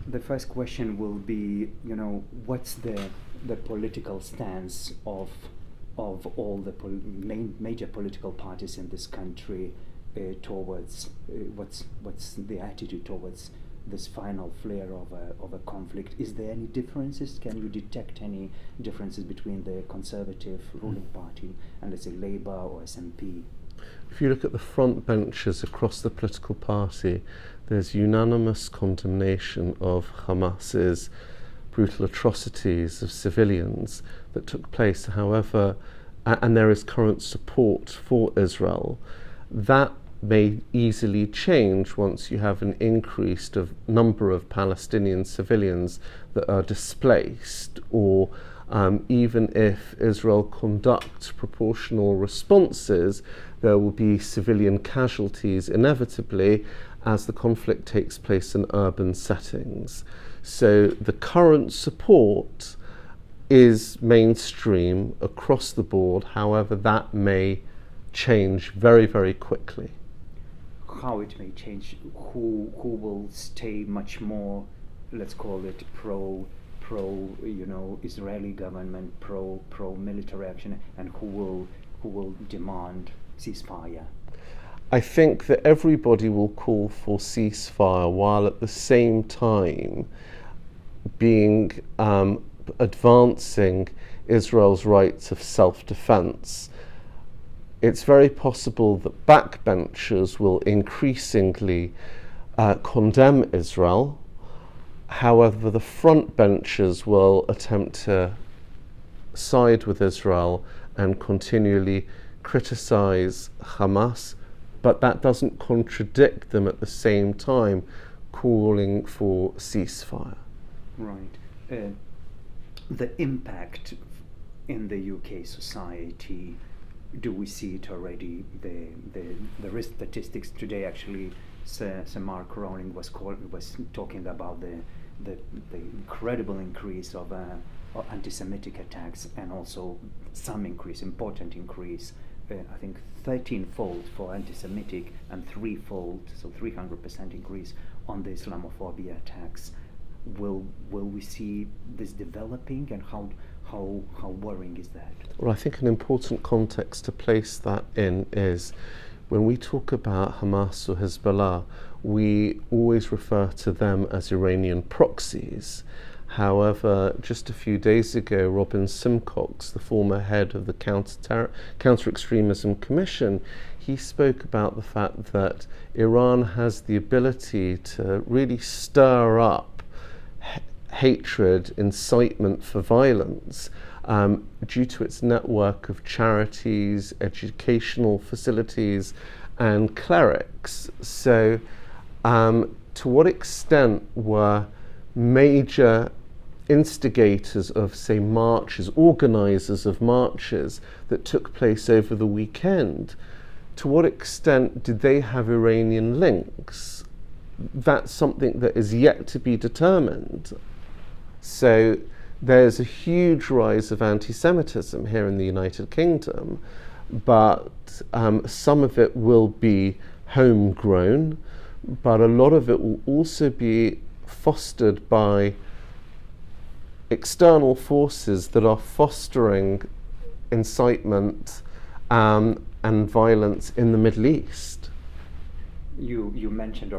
The first question will be, what's the political stance of all the major political parties in this country towards what's the attitude towards this final flare of a conflict? Is there any differences? Can you detect any differences between the Conservative ruling party and, let's say, Labour or SNP? If you look at the front benches across the political party, there's unanimous condemnation of Hamas's brutal atrocities of civilians that took place. However, and there is current support for Israel. That may easily change once you have an increased number of Palestinian civilians that are displaced, or even if Israel conducts proportional responses, there will be civilian casualties inevitably as the conflict takes place in urban settings. So the current support is mainstream across the board. However, that may change very, very quickly. How it may change? Who will stay much more, let's call it pro Israeli government, pro military action, and who will demand ceasefire? I think that everybody will call for ceasefire while at the same time being advancing Israel's rights of self-defense. It's very possible that backbenchers will increasingly condemn Israel. However, the frontbenchers will attempt to side with Israel and continually criticize Hamas, but that doesn't contradict them at the same time calling for ceasefire. Right. The impact in the UK society, do we see it already? The risk statistics today, actually, Sir Mark Rowling was talking about the incredible increase of anti-Semitic attacks, and also some important increase. I think 13-fold for anti-Semitic and 3-fold, so 300% increase on the Islamophobia attacks. Will we see this developing, and how worrying is that? Well, I think an important context to place that in is when we talk about Hamas or Hezbollah, we always refer to them as Iranian proxies. However, just a few days ago, Robin Simcox, the former head of the Counter-Extremism Commission, he spoke about the fact that Iran has the ability to really stir up hatred, incitement for violence, due to its network of charities, educational facilities, and clerics. So, to what extent were major instigators of, say, marches, organizers of marches that took place over the weekend, to what extent did they have Iranian links? That's something that is yet to be determined. So there's a huge rise of anti-Semitism here in the United Kingdom, but some of it will be homegrown, but a lot of it will also be fostered by external forces that are fostering incitement and violence in the Middle East. You mentioned